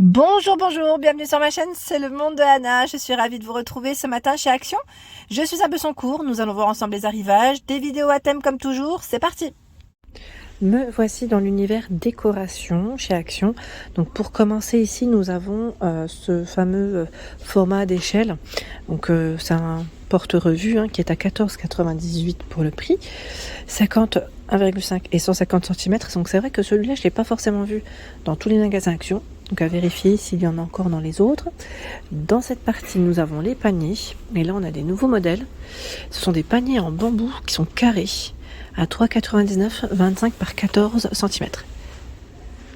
Bonjour, bonjour, bienvenue sur ma chaîne, c'est le monde de Anna. Je suis ravie de vous retrouver ce matin chez Action. Je suis à Bessancourt, nous allons voir ensemble les arrivages, des vidéos à thème comme toujours, c'est parti. Me voici dans l'univers décoration chez Action. Donc pour commencer ici, nous avons ce fameux format d'échelle. Donc c'est un porte-revue qui est à 14,98 pour le prix, 50 1,5 et 150 cm. Donc c'est vrai que celui-là, je ne l'ai pas forcément vu dans tous les magasins Action. Donc à vérifier s'il y en a encore dans les autres. Dans cette partie, nous avons les paniers. Et là, on a des nouveaux modèles. Ce sont des paniers en bambou qui sont carrés à 3,99, 25 par 14 cm.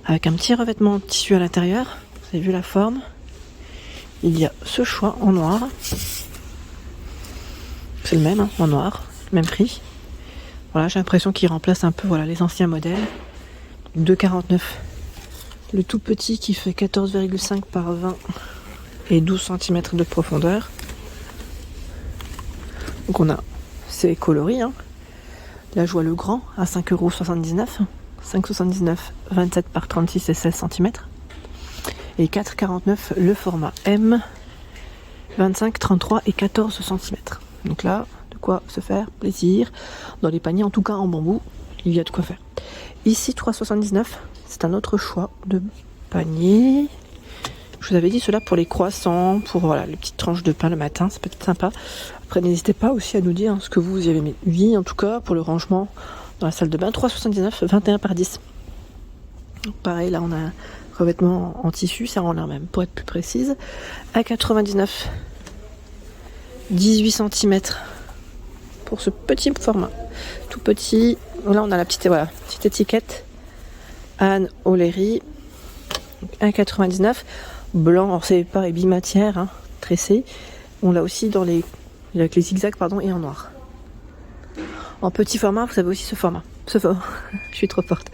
Avec un petit revêtement de tissu à l'intérieur. Vous avez vu la forme. Il y a ce choix en noir. C'est le même, en noir. Même prix. Voilà, j'ai l'impression qu'il remplace un peu les anciens modèles. 2,49. Le tout petit qui fait 14,5 par 20 et 12 cm de profondeur. Donc on a ces coloris. Là je vois le grand à 5,79 €. 5,79, 27 par 36 et 16 cm. Et 4,49 le format M. 25, 33 et 14 cm. Donc là, de quoi se faire plaisir. Dans les paniers, en tout cas en bambou, il y a de quoi faire. Ici 3,79, c'est un autre choix de panier. Je vous avais dit cela pour les croissants, pour les petites tranches de pain le matin, ça peut être sympa. Après n'hésitez pas aussi à nous dire ce que vous y avez mis. Oui, en tout cas pour le rangement dans la salle de bain, 3,79, 21 par 10. Donc pareil, là on a un revêtement en tissu, ça rend l'air même, pour être plus précise. À 99, 18 cm pour ce petit format. Tout petit. Là on a la petite étiquette Anne O'Leary, 1,99 blanc. Alors c'est pareil, bimatière, tressé. On l'a aussi avec les zigzags et en noir. En petit format, vous avez aussi ce format. Je suis trop forte.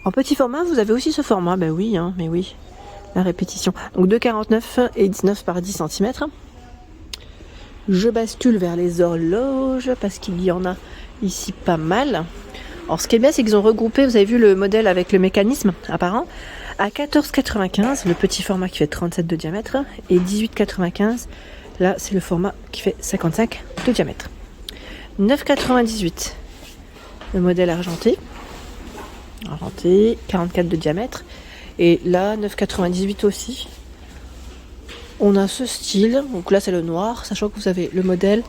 En petit format, vous avez aussi ce format. Ben oui, mais oui. La répétition. Donc 2,49 et 19 par 10 cm. Je bascule vers les horloges parce qu'il y en a ici pas mal. Alors ce qui est bien, c'est qu'ils ont regroupé, vous avez vu le modèle avec le mécanisme apparent, à 14,95, le petit format qui fait 37 de diamètre, et 18,95, là c'est le format qui fait 55 de diamètre. 9,98, le modèle argenté, 44 de diamètre, et là 9,98 aussi. On a ce style, donc là c'est le noir, sachant que vous avez le modèle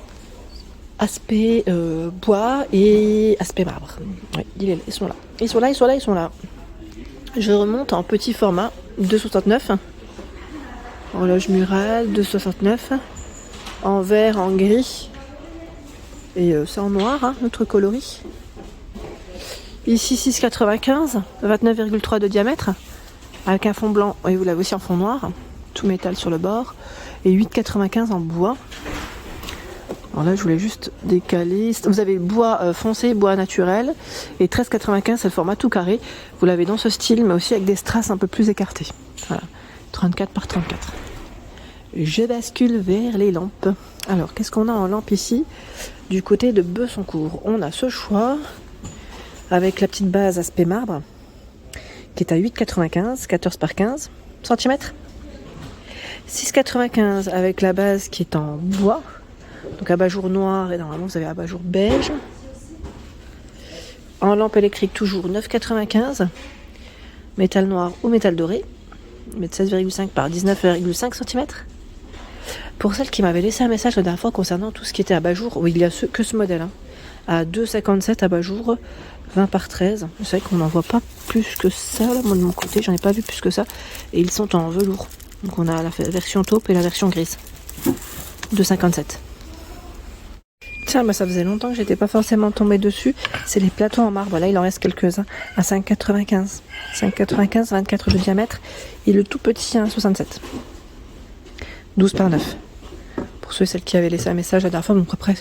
aspect bois et aspect marbre. Oui, ils sont là. Ils sont là. Je remonte en petit format, 2,69. Horloge murale, 2,69. En vert, en gris. Et c'est en noir, notre coloris. Ici, 6,95, 29,3 de diamètre. Avec un fond blanc, et vous l'avez aussi en fond noir. Tout métal sur le bord. Et 8,95 en bois. Alors là, je voulais juste décaler. Vous avez bois foncé, bois naturel. Et 13,95, c'est le format tout carré. Vous l'avez dans ce style, mais aussi avec des strass un peu plus écartés. Voilà, 34 par 34. Je bascule vers les lampes. Alors, qu'est-ce qu'on a en lampe ici? Du côté de Bessancourt, on a ce choix avec la petite base aspect marbre qui est à 8,95, 14 par 15 cm. 6,95 avec la base qui est en bois. Donc abat-jour noir et normalement vous avez abat-jour beige. En lampe électrique toujours 9,95. Métal noir ou métal doré. 16,5 par 19,5 cm. Pour celle qui m'avait laissé un message la dernière fois concernant tout ce qui était abat-jour, oui, il n'y a que ce modèle. À 2,57 abat-jour, 20 par 13. Vous savez qu'on n'en voit pas plus que ça. Là, moi de mon côté, j'en ai pas vu plus que ça. Et ils sont en velours. Donc on a la version taupe et la version grise. 2,57. Tiens, ça faisait longtemps que j'étais pas forcément tombée dessus. C'est les plateaux en marbre. Là, il en reste quelques-uns à 5,95. 5,95, 24 de diamètre. Et le tout petit à 1,67. 12 par 9. Pour ceux et celles qui avaient laissé un message la dernière fois. Donc après,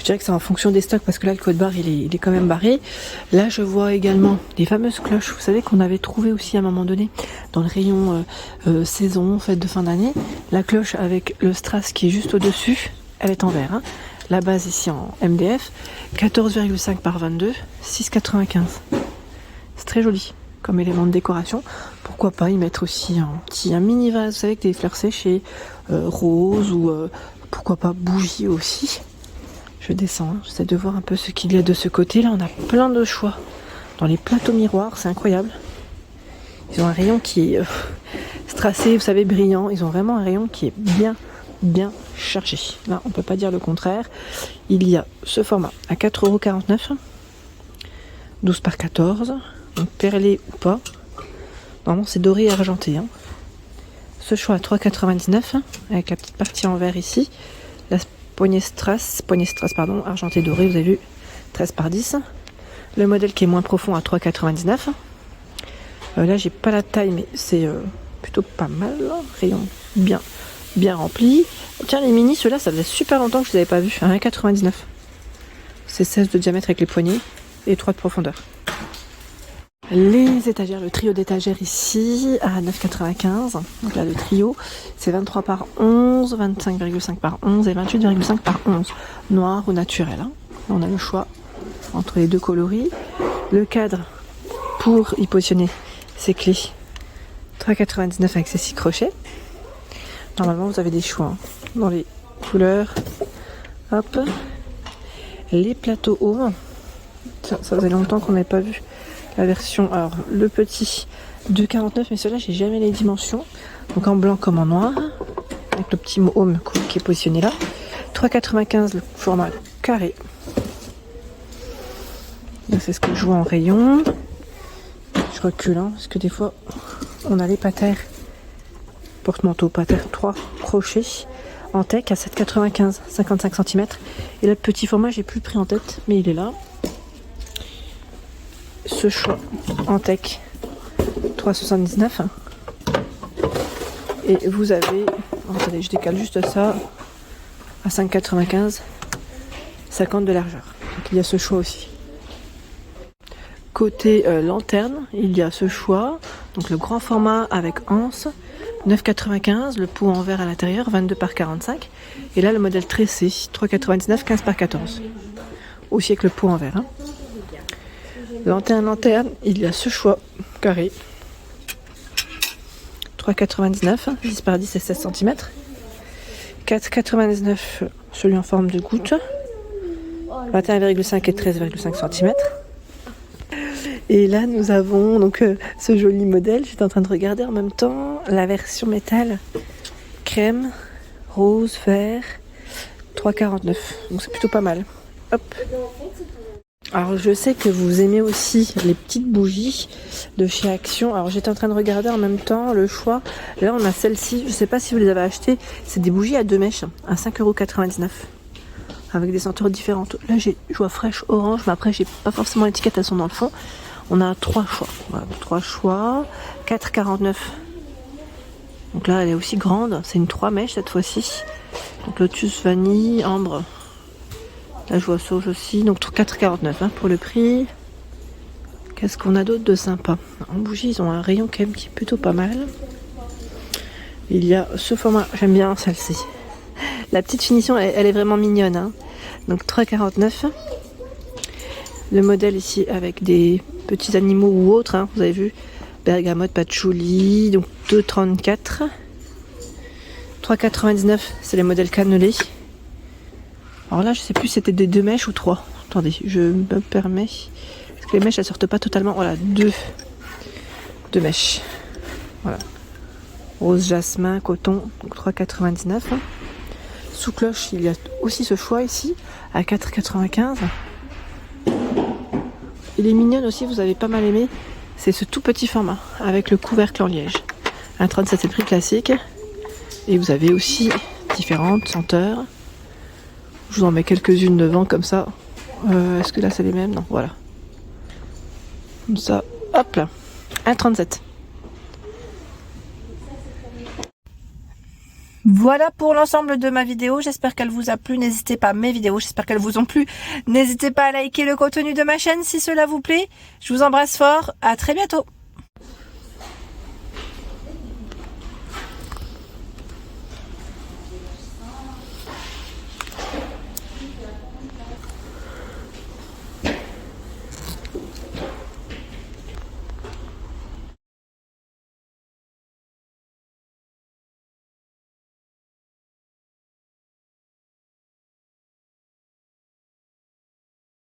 je dirais que c'est en fonction des stocks parce que là, le code barre, il est quand même barré. Là, je vois également les fameuses cloches. Vous savez qu'on avait trouvé aussi à un moment donné dans le rayon saison, fête de fin d'année. La cloche avec le strass qui est juste au-dessus, elle est en verre. La base ici en MDF, 14,5 par 22, 6,95. C'est très joli. comme élément de décoration. Pourquoi pas y mettre aussi un mini vase, vous savez, avec des fleurs séchées, roses ou pourquoi pas bougies aussi. Je descends, hein. J'essaie de voir un peu ce qu'il y a de ce côté. Là, on a plein de choix dans les plateaux miroirs, c'est incroyable. Ils ont un rayon qui est strassé, vous savez, brillant. Ils ont vraiment un rayon qui est bien chargé. Là, on peut pas dire le contraire. Il y a ce format à 4,49 €, 12 par 14, donc perlé ou pas. Normalement, c'est doré et argenté. Hein. Ce choix à 3,99 €, avec la petite partie en vert ici. La poignée strass, argenté doré, vous avez vu, 13 par 10. Le modèle qui est moins profond à 3,99 €. Là, j'ai pas la taille, mais c'est plutôt pas mal. Rayon bien rempli. Tiens, les mini, ceux-là, ça faisait super longtemps que je les avais pas vus. À 1,99 €. C'est 16 de diamètre avec les poignées et 3 de profondeur. Les étagères, le trio d'étagères ici à 9,95 €. Donc là, le trio, c'est 23 par 11, 25,5 par 11 et 28,5 par 11. Noir ou naturel. Hein. On a le choix entre les deux coloris. Le cadre pour y positionner ces clés, 3,99 € avec ces 6 crochets. Normalement, vous avez des choix hein, dans les couleurs. Hop. Les plateaux hauts. Ça faisait longtemps qu'on n'avait pas vu la version. Alors, le petit 2,49 €, mais celui-là, j'ai jamais les dimensions. Donc en blanc comme en noir. Avec le petit mot home qui est positionné là. 3,95 € le format carré. C'est ce que je vois en rayon. Je recule, hein, parce que des fois, on a les patères. Porte-manteau, patère, 3 crochets en tech à 7,95 €, 55 cm. Et là, le petit format, j'ai plus pris en tête, mais il est là. Ce choix en tech, 3,79 €. Et vous avez, attendez, je décale juste ça, à 5,95 €, 50 de largeur. Donc il y a ce choix aussi. Côté lanterne, il y a ce choix, donc le grand format avec anse, 9,95 €, le pot en verre à l'intérieur, 22 par 45. Et là, le modèle tressé, 3,99 €, 15 par 14. Aussi avec le pot en verre. Hein. Lanterne, il y a ce choix carré. 3,99 €, 10 par 10 et 16 cm. 4,99 €, celui en forme de goutte. 21,5 et 13,5 cm. Et là, nous avons donc ce joli modèle. J'étais en train de regarder en même temps la version métal crème, rose, vert, 3,49 €. Donc c'est plutôt pas mal. Hop. Alors je sais que vous aimez aussi les petites bougies de chez Action. Alors j'étais en train de regarder en même temps le choix. Là on a celle-ci. Je sais pas si vous les avez achetées. C'est des bougies à 2 mèches à 5,99 € avec des senteurs différentes. Là je vois fraîche orange, mais après j'ai pas forcément l'étiquette, elles sont dans le fond. On a 3 choix. Voilà, 3 choix. 4,49 €. Donc là, elle est aussi grande. C'est une 3 mèches cette fois-ci. Donc lotus, vanille, ambre. Là, je vois sauge aussi. Donc 4,49 € hein, pour le prix. Qu'est-ce qu'on a d'autre de sympa? En bougie, ils ont un rayon quand même qui est plutôt pas mal. Il y a ce format. J'aime bien celle-ci. La petite finition, elle est vraiment mignonne. Hein. Donc 3,49 €. Le modèle ici avec des petits animaux ou autres, hein, vous avez vu, bergamote, patchouli, donc 2,34 €. 3,99 €, c'est les modèles cannelés. Alors là, je sais plus si c'était des 2 mèches ou 3. Attendez, je me permets. Parce que les mèches, elles sortent pas totalement. Voilà, 2 mèches. Voilà. Rose, jasmin, coton, donc 3,99 €. Sous cloche, il y a aussi ce choix ici, à 4,95 €. Il est mignonne aussi, vous avez pas mal aimé. C'est ce tout petit format, avec le couvercle en liège. 1,37 €, c'est le prix classique. Et vous avez aussi différentes senteurs. Je vous en mets quelques-unes devant comme ça. Est-ce que là c'est les mêmes? Non, voilà. Comme ça, hop là. 1,37 €. Voilà pour l'ensemble de ma vidéo, j'espère qu'elle vous a plu, n'hésitez pas, mes vidéos, j'espère qu'elles vous ont plu, n'hésitez pas à liker le contenu de ma chaîne si cela vous plaît, je vous embrasse fort, à très bientôt.